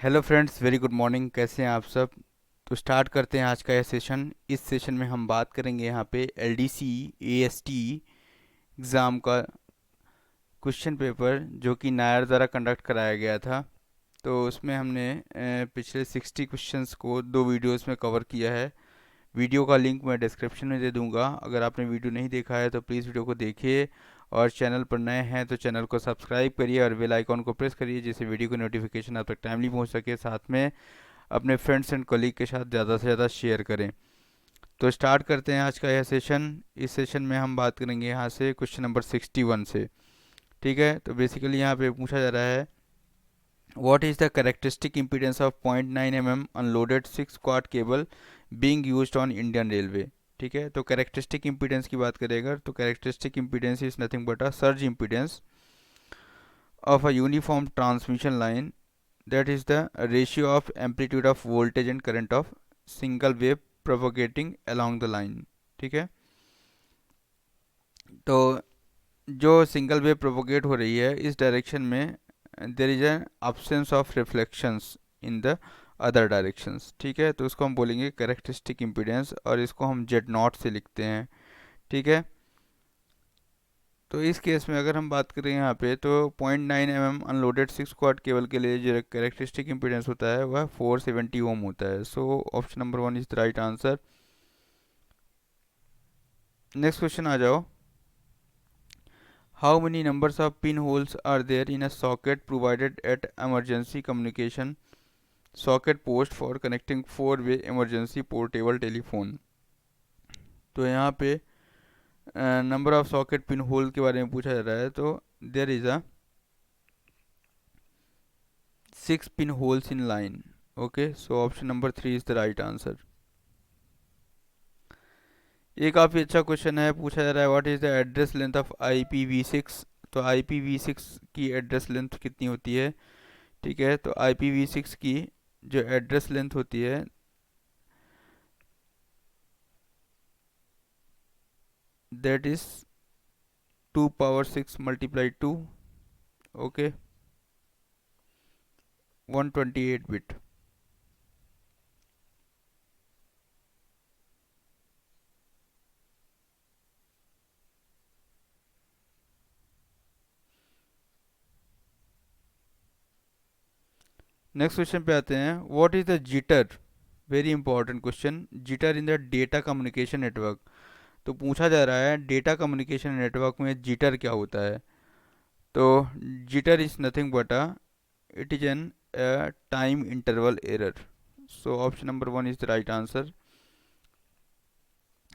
Hello friends, very good morning. कैसे हैं आप सब? तो स्टार्ट करते हैं आज का यह सेशन। इस सेशन में हम बात करेंगे यहाँ पे एलडीसी एएसटी एग्ज़ाम का क्वेश्चन पेपर जो कि नायर द्वारा कंडक्ट कराया गया था। तो उसमें हमने पिछले 60 क्वेश्चंस को दो वीडियोस में कवर किया है। वीडियो का लिंक मैं डिस्क्रिप्शन में दे दूंगा। अगर आपने वीडियो नहीं देखा है तो प्लीज़ वीडियो को देखिए, और चैनल पर नए हैं तो चैनल को सब्सक्राइब करिए और बेल आइकॉन को प्रेस करिए जिससे वीडियो की नोटिफिकेशन आप तक टाइमली पहुंच सके। साथ में अपने फ्रेंड्स एंड कलीग के साथ ज़्यादा से ज़्यादा शेयर करें। तो स्टार्ट करते हैं आज का यह सेशन। इस सेशन में हम बात करेंगे यहाँ से क्वेश्चन नंबर 61 से। ठीक है, तो बेसिकली यहाँ पे पूछा जा रहा है, what is the characteristic impedance of 0.9 mm unloaded 6 quad cable being used on Indian railway. ठीक है, तो कैरेक्टरिस्टिक इम्पीडेंस की बात करें अगर, तो characteristic impedance is nothing but a surge impedance of a uniform transmission line, that is the ratio of amplitude of voltage and current of single wave propagating along the line। ठीक है, तो जो single wave propagate हो रही है इस direction में, there is an absence of reflections in the other directions. ठीक है, तो उसको हम बोलेंगे कैरेक्टरिस्टिक इम्पीडेंस, और इसको हम जेड नॉट से लिखते हैं। ठीक है, तो इस केस में अगर हम बात करें यहाँ पे, तो 0.9 mm अनलोडेड 6 क्वाड केबल के लिए जो कैरेक्टरिस्टिक इम्पीडेंस होता है वह 470 ओम होता है। So option number 1 is the right answer. Next question आ जाओ। How many numbers of pin holes are there in a socket provided at emergency communication socket post for connecting 4-वे emergency portable telephone. तो यहाँ पे number of socket pin hole के बारे में पूछा जा रहा है। तो there is a 6 pin holes in line। Okay, so option number 3 is the right answer। ये काफ़ी अच्छा क्वेश्चन है। पूछा जा रहा है what is the address length of IPv6। तो IPv6 की एड्रेस लेंथ कितनी होती है? ठीक है, तो IPv6 की जो एड्रेस लेंथ होती है that is 2 power 6 multiply 2। Okay, 128 bit. Next question पे आते हैं, what is the jitter. Very important question, jitter in the data communication network. तो पूछा जा रहा है डेटा कम्युनिकेशन नेटवर्क में जिटर क्या होता है। तो jitter is nothing but a it is an time interval error. So option number 1 is the right answer.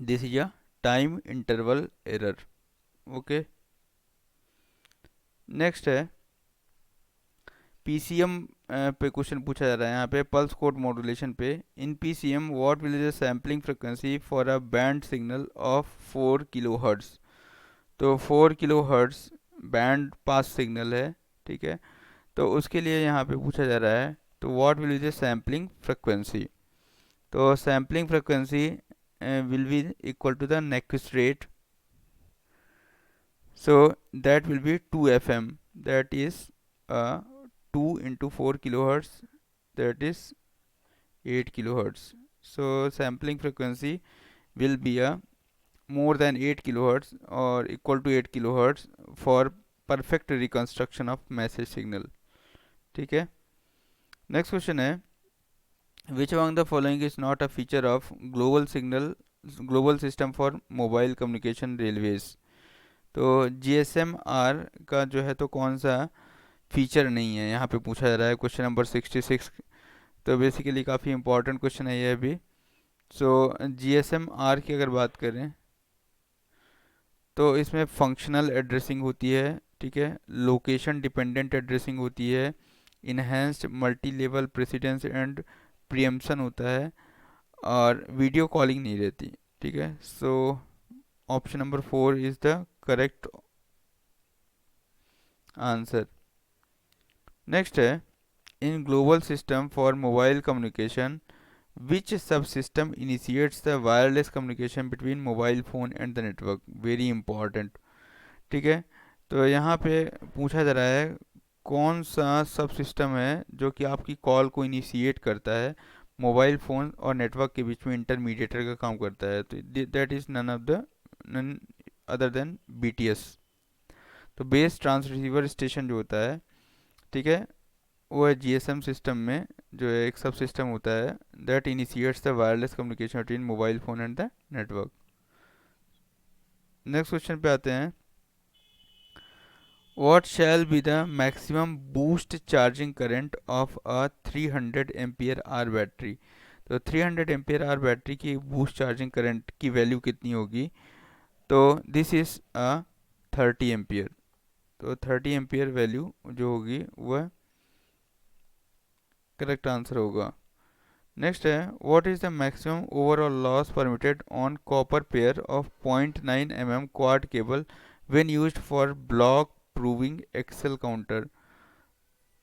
This is a time interval error. Okay, next है पीसीएम पे question पूछा जा रहा है यहाँ पे पल्स कोड मॉड्यूलेशन पे। In PCM what will is the sampling frequency for a band signal of 4 kHz। तो 4 kHz बैंड पास सिग्नल है। ठीक है, तो उसके लिए यहाँ पे पूछा जा रहा है, तो what will be the sampling frequency. तो sampling frequency will be equal to the next rate. So that will be 2 FM, that is 2 into 4 kHz, that is 8 kHz। so sampling frequency will be a more than 8 kHz or equal to 8 kHz for perfect reconstruction of message signal। ठीक है, next question है, which among the following is not a feature of global system for mobile communication railways. तो GSM-R का जो है तो कौन सा फीचर नहीं है यहाँ पे पूछा जा रहा है क्वेश्चन नंबर 66। तो बेसिकली काफ़ी इंपॉर्टेंट क्वेश्चन है ये भी। सो GSM-R की अगर बात करें तो इसमें फंक्शनल एड्रेसिंग होती है। ठीक है, लोकेशन डिपेंडेंट एड्रेसिंग होती है, enhanced multi level precedence and preemption होता है, और वीडियो कॉलिंग नहीं रहती। ठीक है, so option number 4 is the correct answer. Next है, in global system for mobile communication which sub system initiates the wireless communication between mobile phone and the network. Very important. ठीक है, तो यहाँ पे पूछा जा रहा है कौन सा सब सिस्टम है जो कि आपकी कॉल को इनिशिएट करता है, मोबाइल फ़ोन और नेटवर्क के बीच में इंटरमीडिएटर का काम करता है? तो that is none other than BTS। तो बेस ट्रांससीवर स्टेशन जो होता है, ठीक है, वो है GSM सिस्टम में जो है एक सब सिस्टम होता है that initiates the wireless communication between mobile phone and the network. Next question पे आते हैं। What shall be the maximum boost charging current of a 300 ampere hour battery? तो 300 एम्पियर आर बैटरी की बूस्ट चार्जिंग करंट की value कितनी होगी? तो this is a 30 ampere. तो 30 एम्पियर वैल्यू जो होगी वह करेक्ट आंसर होगा। नेक्स्ट है, what is the maximum overall loss permitted on copper pair of 0.9 mm quad cable when used for block proving axle counter?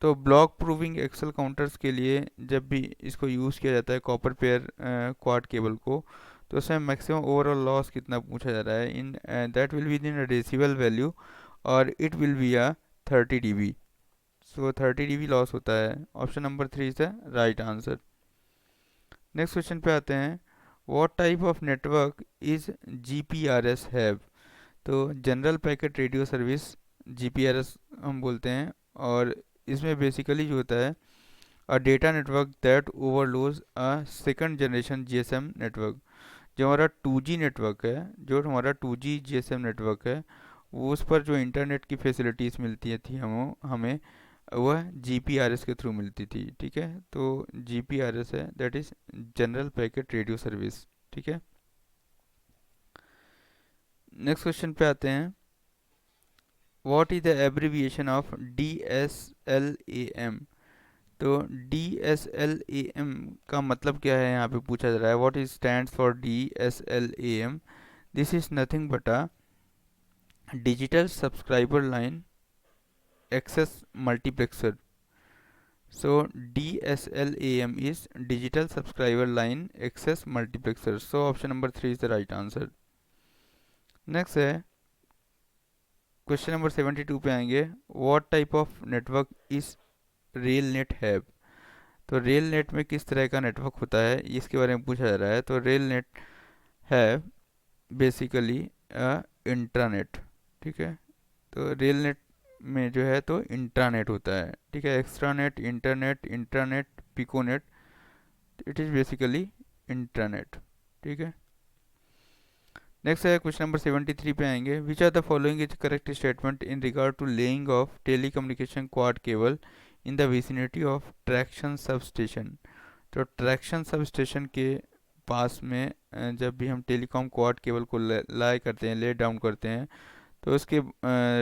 तो ब्लॉक प्रूविंग एक्सेल काउंटर्स के लिए जब भी इसको यूज़ किया जाता है कॉपर पेयर क्वाड केबल को, तो उसमें मैक्सिमम ओवरऑल लॉस कितना पूछा जा रहा है in that will be in decibel value और it will be a 30 dB। So 30 dB loss होता है। Option number 3 is the right answer. Next question पे आते हैं। What type of network is GPRS have? तो general packet radio service GPRS हम बोलते हैं, और इसमें बेसिकली जो होता है a data network that overlays a second generation GSM नेटवर्क। जो हमारा 2G नेटवर्क है, जो हमारा 2G GSM नेटवर्क है, वो उस पर जो इंटरनेट की फैसिलिटीज़ मिलती थी हमें वह GPRS के थ्रू मिलती थी। ठीक है, तो GPRS है that is general packet radio service. ठीक है, नेक्स्ट क्वेश्चन पे आते हैं। What is the abbreviation of DSLAM? तो DSLAM का मतलब क्या है यहाँ पे पूछा जा रहा है। What is stands for DSLAM? This is nothing but a digital subscriber line access multiplexer. So DSLAM is Digital Subscriber Line Access Multiplexer. So option number 3 is the right answer. Next है question number 72 पे आएंगे। What type of network is RailNet have? तो rail net में किस तरह का network होता है इसके बारे में पूछा जा रहा है। तो रेल नेट है बेसिकली इंट्रानेट। ठीक है, तो रेल नेट में जो है तो इंट्रानेट होता है। ठीक है, extranet, internet, intranet, piconet, it is basically intranet. ठीक है, नेक्स्ट है क्वेश्चन नंबर 73 पे आएंगे। Which are the following is correct statement in regard to laying of telecommunication quad cable in the vicinity of traction substation? तो traction substation के पास में जब भी हम टेलीकॉम क्वाड केबल को लाई करते हैं, ले डाउन करते हैं, तो उसके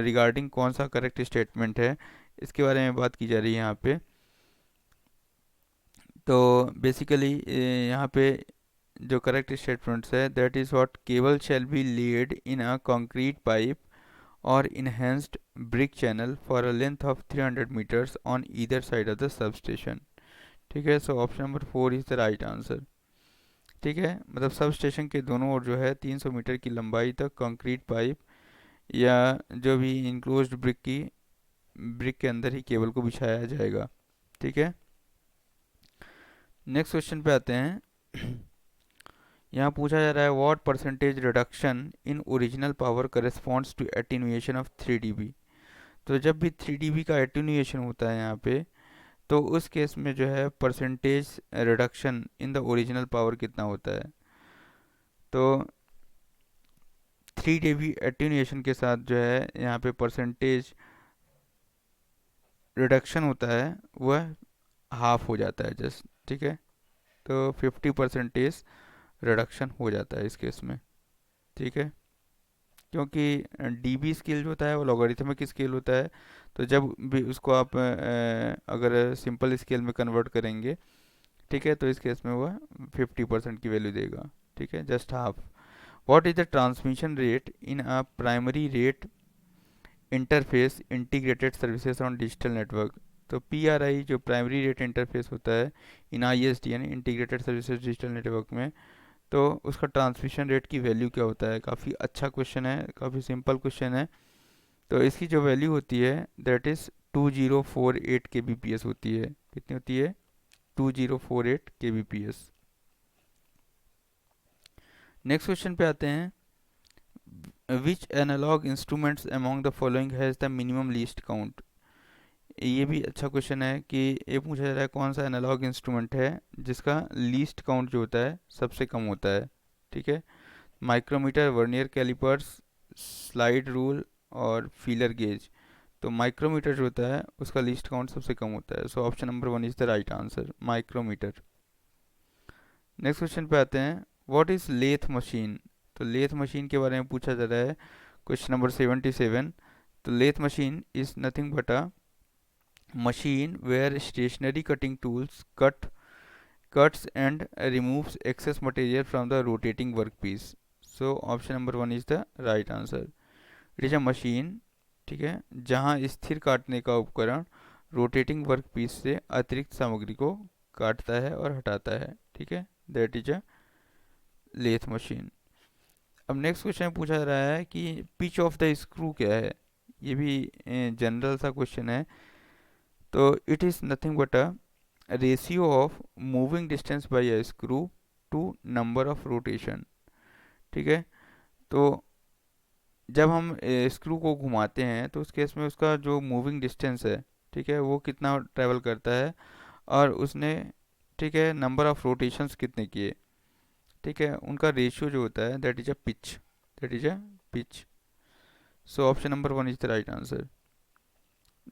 रिगार्डिंग कौन सा करेक्ट स्टेटमेंट है इसके बारे में बात की जा रही है यहाँ पे। तो बेसिकली यहाँ पे जो करेक्ट स्टेटमेंट्स है that is what cable shall be laid in a concrete pipe और enhanced brick channel for a length of 300 metres on either side of the sub station. ठीक है, so option number 4 is the right answer. ठीक है, मतलब sub station के दोनों ओर जो है 300 मीटर की लंबाई तक कंक्रीट पाइप या जो भी इंक्लोज्ड ब्रिक के अंदर ही केबल को बिछाया जाएगा। ठीक है, नेक्स्ट क्वेश्चन पे आते हैं। यहाँ पूछा जा रहा है what percentage reduction in original power corresponds to attenuation of 3 dB? तो जब भी 3 dB का एटीन्यूएशन होता है यहाँ पे, तो उस केस में जो है percentage reduction in the original power कितना होता है? तो 3 dB एटीन्यूएशन के साथ जो है यहाँ पे परसेंटेज रिडक्शन होता है वह हाफ हो जाता है जस्ट। ठीक है, तो 50% रिडक्शन हो जाता है इस केस में। ठीक है, क्योंकि डीबी स्केल जो होता है वो लॉगरिथमिक स्केल होता है, तो जब भी उसको आप अगर सिंपल स्केल में कन्वर्ट करेंगे, ठीक है, तो इस केस में वह 50% की वैल्यू देगा। ठीक है, just half. What is the transmission rate in a primary rate interface integrated services on digital network? तो PRI जो प्राइमरी रेट इंटरफेस होता है इन ISDN integrated services digital network में, तो उसका ट्रांसमिशन रेट की वैल्यू क्या होता है? काफ़ी अच्छा क्वेश्चन है, काफ़ी सिंपल क्वेश्चन है। तो इसकी जो वैल्यू होती है दैट इज़ 2048 kbps होती है। कितनी होती है? 2048 kbps। नेक्स्ट क्वेश्चन पे आते हैं। Which analogue instruments among the following has the minimum least count? ये भी अच्छा क्वेश्चन है कि ये पूछा जा रहा है कौन सा एनालॉग इंस्ट्रूमेंट है जिसका लीस्ट काउंट जो होता है सबसे कम होता है। ठीक है, micrometer, vernier callipers, slide rule और फीलर गेज। तो माइक्रोमीटर जो होता है उसका लीस्ट काउंट सबसे कम होता है। So option number 1 is the right answer, micrometer. Next question पे आते हैं। What is lathe machine? तो लेथ मशीन के बारे में पूछा जा रहा है, क्वेश्चन नंबर 77। तो lathe machine is nothing but a machine where stationary cutting tools cuts and removes excess material from the rotating workpiece. So option number 1 is the right answer. It is a machine, ठीक है, जहाँ स्थिर काटने का उपकरण rotating work piece से अतिरिक्त सामग्री को काटता है और हटाता है। ठीक है, that is a lathe machine. अब नेक्स्ट क्वेश्चन पूछा जा रहा है कि पिच ऑफ द स्क्रू क्या है। ये भी जनरल सा क्वेश्चन है। तो it is nothing but a ratio of moving distance by a screw to number of rotation. ठीक है, तो जब हम स्क्रू को घुमाते हैं तो उस केस में उसका जो मूविंग डिस्टेंस है, ठीक है, वो कितना ट्रैवल करता है और उसने, ठीक है, नंबर ऑफ रोटेशंस कितने किए। ठीक है, उनका रेशियो जो होता है that is a pitch, that is a pitch. So option number 1 is the right answer.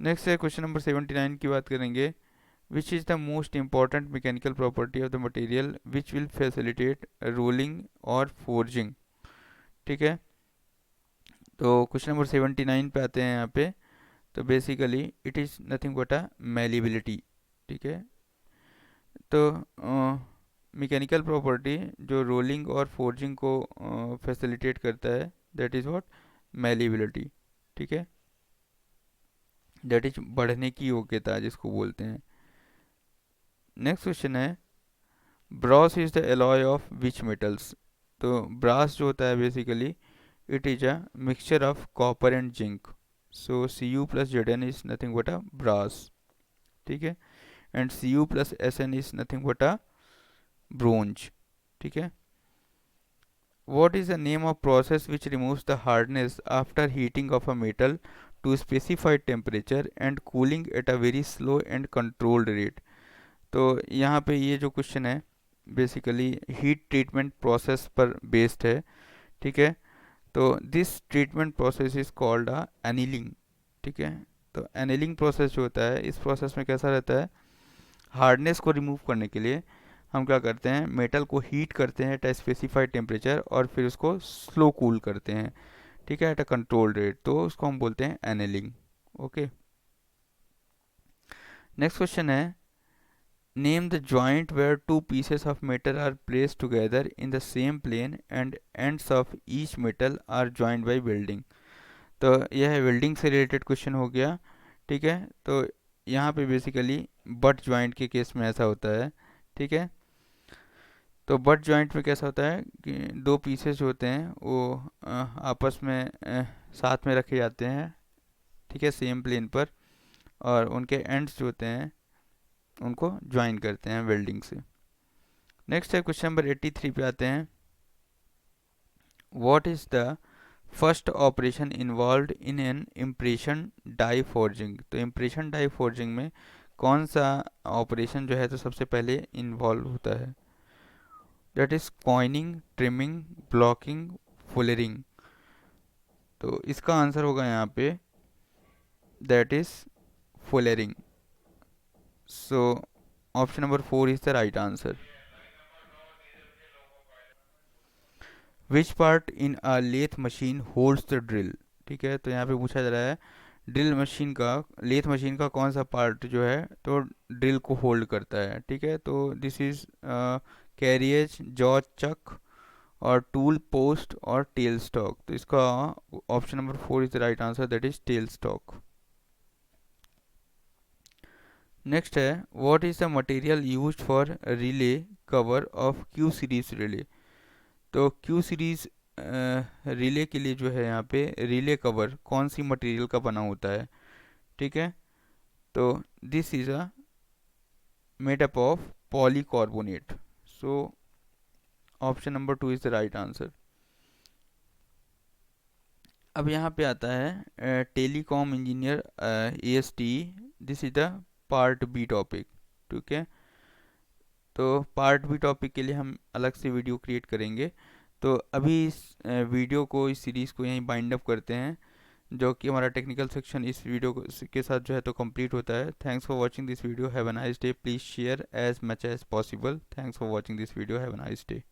Next है क्वेश्चन नंबर 79 की बात करेंगे। Which is the most important mechanical property of the material which will facilitate rolling or forging? ठीक है, तो question number 79 पे आते हैं यहाँ पे। तो basically it is nothing but a malleability. ठीक है, तो मैकेनिकल प्रॉपर्टी जो रोलिंग और फोर्जिंग को फैसिलिटेट करता है दैट इज़ व्हाट, मेलिबिलिटी। ठीक है, दैट इज बढ़ने की योग्यता जिसको बोलते हैं। नेक्स्ट क्वेश्चन है, brass is the alloy of which metals? तो ब्रास जो होता है basically it is a mixture of copper and zinc. So Cu plus Zn is nothing but a brass. ठीक है, and Cu plus Sn is nothing but a bronze. ठीक है, what is the name of process which removes the hardness after heating of a metal to specified temperature and cooling at a very slow and controlled rate? तो यहाँ पे ये जो question है basically heat treatment process पर based है। ठीक है, तो this treatment process is called a annealing. ठीक है, तो एनीलिंग प्रोसेस जो होता है इस प्रोसेस में कैसा रहता है, हार्डनेस को रिमूव करने के लिए हम क्या करते हैं, मेटल को हीट करते हैं एट अ स्पेसिफाइड टेम्परेचर और फिर उसको स्लो कूल करते हैं। ठीक है, एट अ कंट्रोल रेट, तो उसको हम बोलते हैं एनीलिंग। ओके, नेक्स्ट क्वेश्चन है, name the joint where two pieces of metal are placed together in the same plane and ends of each metal are joined by welding। तो यह welding से related question हो गया। ठीक है, तो यहाँ पे बेसिकली बट जॉइंट के केस में ऐसा होता है। ठीक है, तो बट जॉइंट में कैसा होता है कि दो पीसेस जो होते हैं वो आपस में साथ में रखे जाते हैं। ठीक है, सेम प्लेन पर, और उनके एंड्स जो होते हैं उनको ज्वाइन करते हैं वेल्डिंग से। नेक्स्ट है क्वेश्चन नंबर 83 पे आते हैं। What is the first operation involve in an impression die forging? तो इम्प्रेशन डाई फोर्जिंग में कौन सा ऑपरेशन जो है तो सबसे पहले इन्वॉल्व होता है? That is coining, trimming, blocking, fullering. तो इसका आंसर होगा यहाँ पे that is fullering. So option number 4 is the right answer. Which part in a lathe machine holds the drill? ठीक है, तो यहाँ पे पूछा जा रहा है ड्रिल मशीन का, लेथ मशीन का कौन सा पार्ट जो है तो ड्रिल को होल्ड करता है। ठीक है, तो this is carriage, jaw chuck और टूल पोस्ट और टेल स्टॉक। तो इसका option number 4 is the right answer, that is tailstock. Next है, what is the material used for relay cover of Q series relay? तो Q series relay के लिए जो है यहाँ पे रिले कवर कौन सी मटेरियल का बना होता है? ठीक है, तो this is a made up of polycarbonate. So option number 2 is the right answer. अब यहाँ पे आता है telecom engineer AST। This is the part B topic. ठीक है, तो पार्ट बी टॉपिक के लिए हम अलग से वीडियो क्रिएट करेंगे। तो अभी इस वीडियो को, इस सीरीज़ को यहीं बाइंड अप करते हैं, जो कि हमारा टेक्निकल सेक्शन इस वीडियो के साथ जो है तो कंप्लीट होता है। Thanks for watching this video, have a nice day, please share as much as possible. Thanks for watching this video, have a nice day.